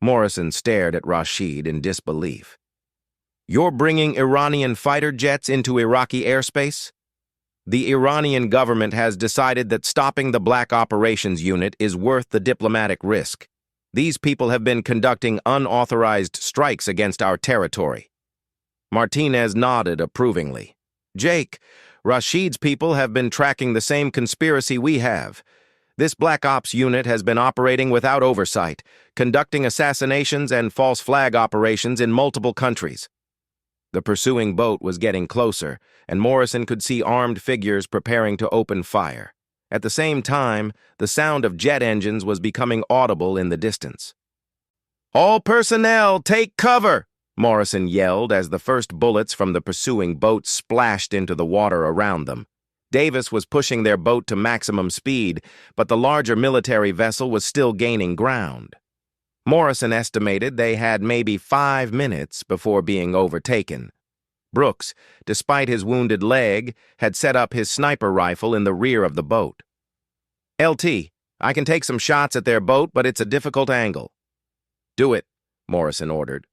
Morrison stared at Rashid in disbelief. "You're bringing Iranian fighter jets into Iraqi airspace?" "The Iranian government has decided that stopping the Black Operations Unit is worth the diplomatic risk. These people have been conducting unauthorized strikes against our territory." Martinez nodded approvingly. "Jake, Rashid's people have been tracking the same conspiracy we have. This Black Ops unit has been operating without oversight, conducting assassinations and false flag operations in multiple countries." The pursuing boat was getting closer, and Morrison could see armed figures preparing to open fire. At the same time, the sound of jet engines was becoming audible in the distance. "All personnel, take cover!" Morrison yelled as the first bullets from the pursuing boat splashed into the water around them. Davis was pushing their boat to maximum speed, but the larger military vessel was still gaining ground. Morrison estimated they had maybe 5 minutes before being overtaken. Brooks, despite his wounded leg, had set up his sniper rifle in the rear of the boat. "LT, I can take some shots at their boat, but it's a difficult angle." "Do it," Morrison ordered.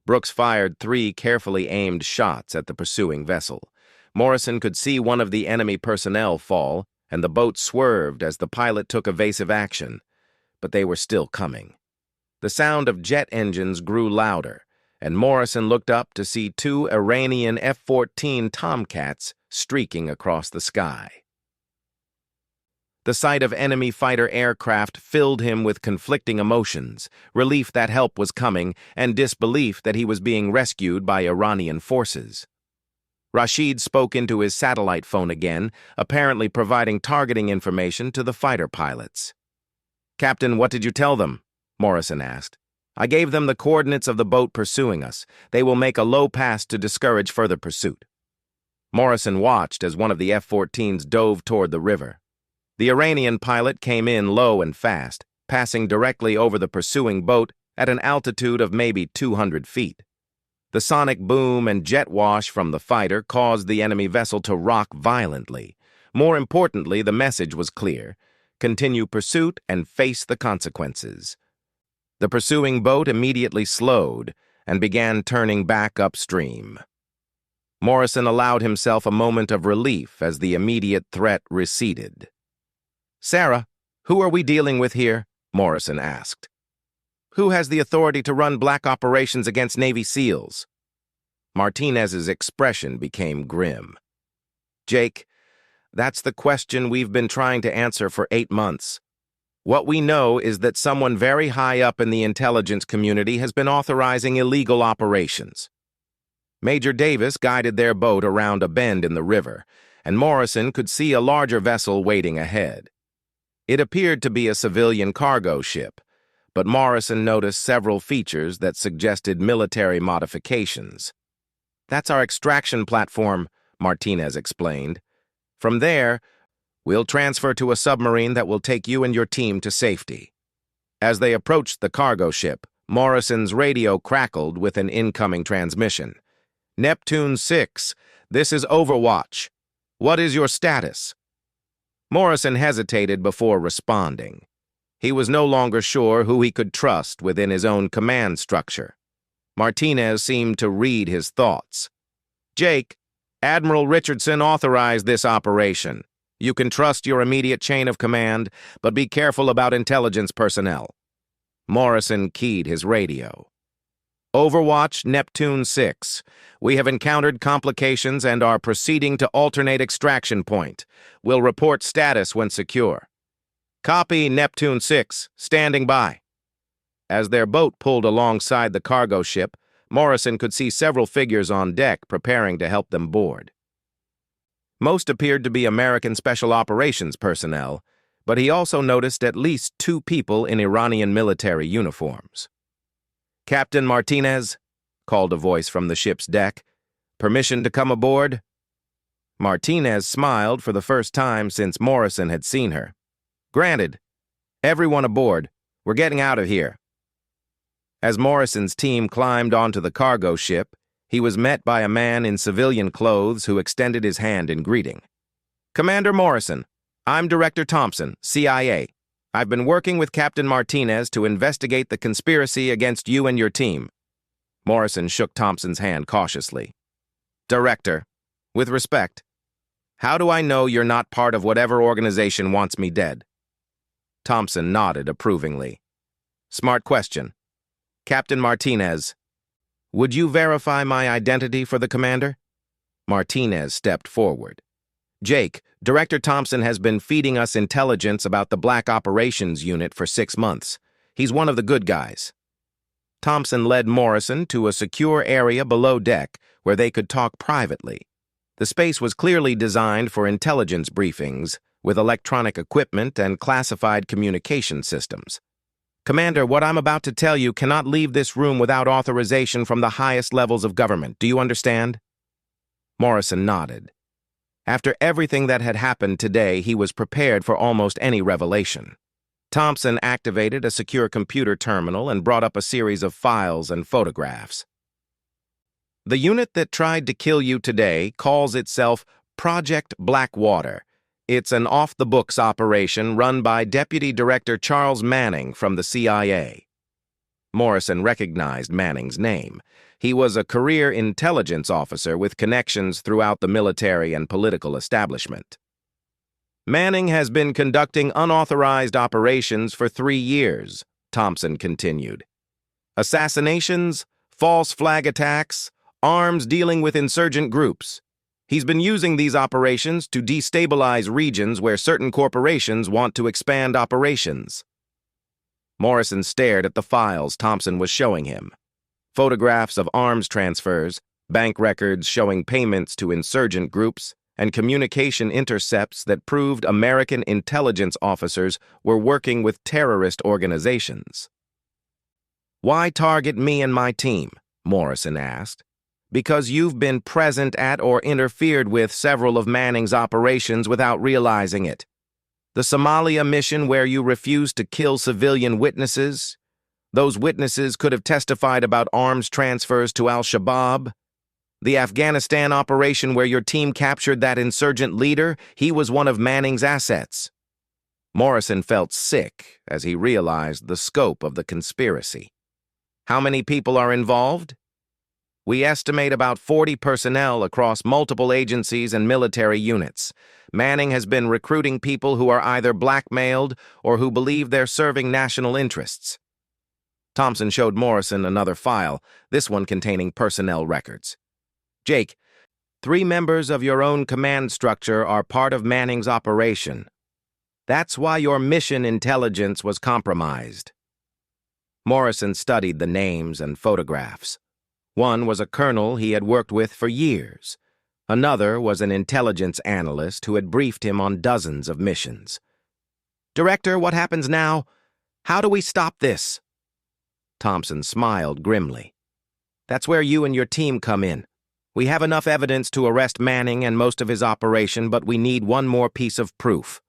Brooks fired 3 carefully aimed shots at the pursuing vessel. Morrison could see one of the enemy personnel fall, and the boat swerved as the pilot took evasive action, but they were still coming. The sound of jet engines grew louder, and Morrison looked up to see 2 Iranian F-14 Tomcats streaking across the sky. The sight of enemy fighter aircraft filled him with conflicting emotions, relief that help was coming, and disbelief that he was being rescued by Iranian forces. Rashid spoke into his satellite phone again, apparently providing targeting information to the fighter pilots. "Captain, what did you tell them?" Morrison asked. "I gave them the coordinates of the boat pursuing us. They will make a low pass to discourage further pursuit." Morrison watched as one of the F-14s dove toward the river. The Iranian pilot came in low and fast, passing directly over the pursuing boat at an altitude of maybe 200 feet. The sonic boom and jet wash from the fighter caused the enemy vessel to rock violently. More importantly, the message was clear: continue pursuit and face the consequences. The pursuing boat immediately slowed and began turning back upstream. Morrison allowed himself a moment of relief as the immediate threat receded. "Sarah, who are we dealing with here?" Morrison asked. "Who has the authority to run black operations against Navy SEALs?" Martinez's expression became grim. "Jake, that's the question we've been trying to answer for 8 months. What we know is that someone very high up in the intelligence community has been authorizing illegal operations." Major Davis guided their boat around a bend in the river, and Morrison could see a larger vessel waiting ahead. It appeared to be a civilian cargo ship, but Morrison noticed several features that suggested military modifications. "That's our extraction platform," Martinez explained. "From there, we'll transfer to a submarine that will take you and your team to safety." As they approached the cargo ship, Morrison's radio crackled with an incoming transmission. "Neptune 6, this is Overwatch. What is your status?" Morrison hesitated before responding. He was no longer sure who he could trust within his own command structure. Martinez seemed to read his thoughts. "Jake, Admiral Richardson authorized this operation. You can trust your immediate chain of command, but be careful about intelligence personnel." Morrison keyed his radio. "Overwatch, Neptune 6. We have encountered complications and are proceeding to alternate extraction point. We'll report status when secure." "Copy, Neptune 6. Standing by." As their boat pulled alongside the cargo ship, Morrison could see several figures on deck preparing to help them board. Most appeared to be American Special Operations personnel, but he also noticed at least 2 people in Iranian military uniforms. "Captain Martinez," called a voice from the ship's deck. "Permission to come aboard?" Martinez smiled for the first time since Morrison had seen her. "Granted. Everyone aboard. We're getting out of here." As Morrison's team climbed onto the cargo ship, he was met by a man in civilian clothes who extended his hand in greeting. "Commander Morrison, I'm Director Thompson, CIA. I've been working with Captain Martinez to investigate the conspiracy against you and your team." Morrison shook Thompson's hand cautiously. "Director, with respect, how do I know you're not part of whatever organization wants me dead?" Thompson nodded approvingly. "Smart question. Captain Martinez, would you verify my identity for the commander?" Martinez stepped forward. "Jake, Director Thompson has been feeding us intelligence about the Black Operations Unit for 6 months. He's one of the good guys." Thompson led Morrison to a secure area below deck where they could talk privately. The space was clearly designed for intelligence briefings, with electronic equipment and classified communication systems. "Commander, what I'm about to tell you cannot leave this room without authorization from the highest levels of government. Do you understand?" Morrison nodded. After everything that had happened today, he was prepared for almost any revelation. Thompson activated a secure computer terminal and brought up a series of files and photographs. "The unit that tried to kill you today calls itself Project Blackwater. It's an off-the-books operation run by Deputy Director Charles Manning from the CIA." Morrison recognized Manning's name. He was a career intelligence officer with connections throughout the military and political establishment. "Manning has been conducting unauthorized operations for 3 years, Thompson continued. "Assassinations, false flag attacks, arms dealing with insurgent groups. He's been using these operations to destabilize regions where certain corporations want to expand operations." Morrison stared at the files Thompson was showing him. Photographs of arms transfers, bank records showing payments to insurgent groups, and communication intercepts that proved American intelligence officers were working with terrorist organizations. "Why target me and my team?" Morrison asked. "Because you've been present at or interfered with several of Manning's operations without realizing it. The Somalia mission where you refused to kill civilian witnesses? Those witnesses could have testified about arms transfers to al-Shabaab. The Afghanistan operation where your team captured that insurgent leader, he was one of Manning's assets. Morrison felt sick as he realized the scope of the conspiracy. How many people are involved? We estimate about 40 personnel across multiple agencies and military units. Manning has been recruiting people who are either blackmailed or who believe they're serving national interests. Thompson showed Morrison another file, this one containing personnel records. Jake, 3 members of your own command structure are part of Manning's operation. That's why your mission intelligence was compromised. Morrison studied the names and photographs. One was a colonel he had worked with for years. Another was an intelligence analyst who had briefed him on dozens of missions. Director, what happens now? How do we stop this? Thompson smiled grimly. That's where you and your team come in. We have enough evidence to arrest Manning and most of his operation, but we need one more piece of proof.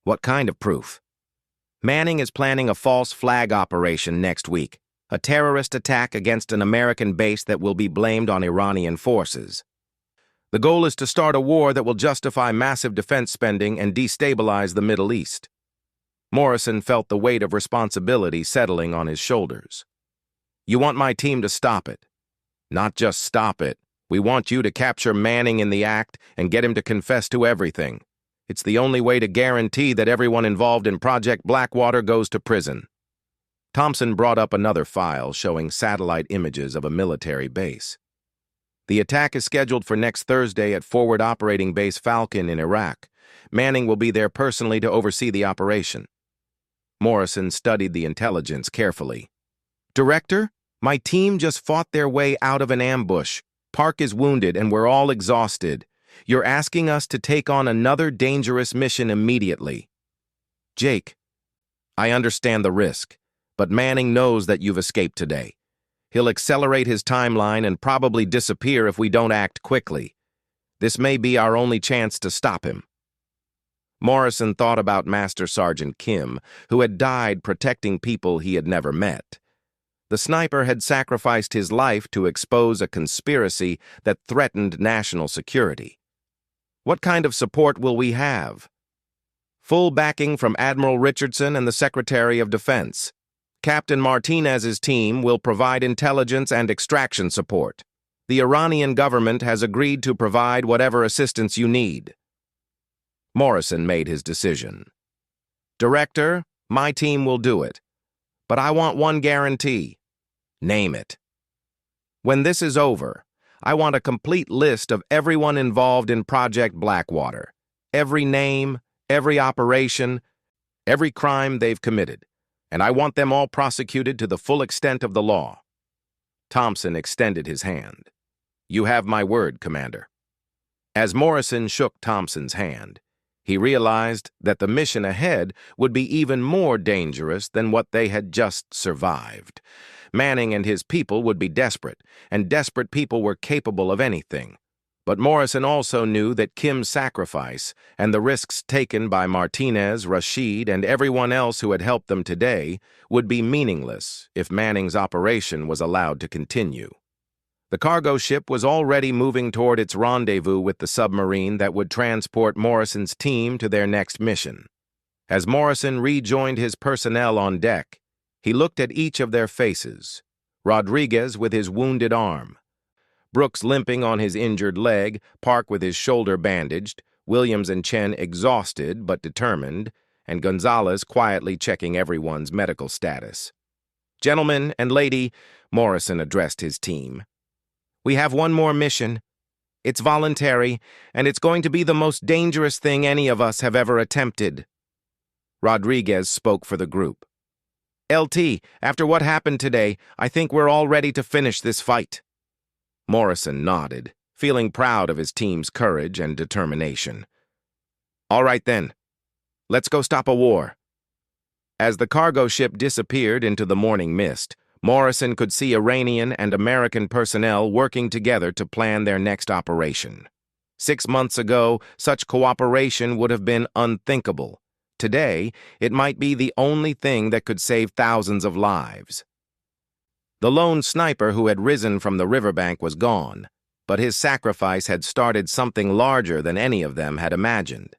What kind of proof? Manning is planning a false flag operation next week, a terrorist attack against an American base that will be blamed on Iranian forces. The goal is to start a war that will justify massive defense spending and destabilize the Middle East. Morrison felt the weight of responsibility settling on his shoulders. You want my team to stop it. Not just stop it. We want you to capture Manning in the act and get him to confess to everything. It's the only way to guarantee that everyone involved in Project Blackwater goes to prison. Thompson brought up another file showing satellite images of a military base. The attack is scheduled for next Thursday at Forward Operating Base Falcon in Iraq. Manning will be there personally to oversee the operation. Morrison studied the intelligence carefully. Director, my team just fought their way out of an ambush. Park is wounded and we're all exhausted. You're asking us to take on another dangerous mission immediately. Jake, I understand the risk, but Manning knows that you've escaped today. He'll accelerate his timeline and probably disappear if we don't act quickly. This may be our only chance to stop him. Morrison thought about Master Sergeant Kim, who had died protecting people he had never met. The sniper had sacrificed his life to expose a conspiracy that threatened national security. What kind of support will we have? Full backing from Admiral Richardson and the Secretary of Defense. Captain Martinez's team will provide intelligence and extraction support. The Iranian government has agreed to provide whatever assistance you need. Morrison made his decision. Director, my team will do it. But I want one guarantee. Name it. When this is over, I want a complete list of everyone involved in Project Blackwater. Every name, every operation, every crime they've committed. And I want them all prosecuted to the full extent of the law. Thompson extended his hand. You have my word, Commander. As Morrison shook Thompson's hand, he realized that the mission ahead would be even more dangerous than what they had just survived. Manning and his people would be desperate, and desperate people were capable of anything. But Morrison also knew that Kim's sacrifice and the risks taken by Martinez, Rashid, and everyone else who had helped them today would be meaningless if Manning's operation was allowed to continue. The cargo ship was already moving toward its rendezvous with the submarine that would transport Morrison's team to their next mission. As Morrison rejoined his personnel on deck, he looked at each of their faces. Rodriguez with his wounded arm, Brooks limping on his injured leg, Park with his shoulder bandaged, Williams and Chen exhausted but determined, and Gonzalez quietly checking everyone's medical status. Gentlemen and lady, Morrison addressed his team. We have one more mission. It's voluntary, and it's going to be the most dangerous thing any of us have ever attempted. Rodriguez spoke for the group. LT, after what happened today, I think we're all ready to finish this fight. Morrison nodded, feeling proud of his team's courage and determination. All right then, let's go stop a war. As the cargo ship disappeared into the morning mist, Morrison could see Iranian and American personnel working together to plan their next operation. 6 months ago, such cooperation would have been unthinkable. Today, it might be the only thing that could save thousands of lives. The lone sniper who had risen from the riverbank was gone, but his sacrifice had started something larger than any of them had imagined.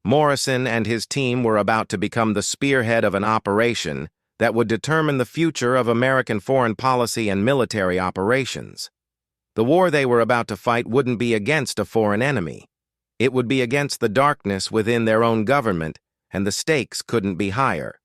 Morrison and his team were about to become the spearhead of an operation that would determine the future of American foreign policy and military operations. The war they were about to fight wouldn't be against a foreign enemy. It would be against the darkness within their own government, and the stakes couldn't be higher.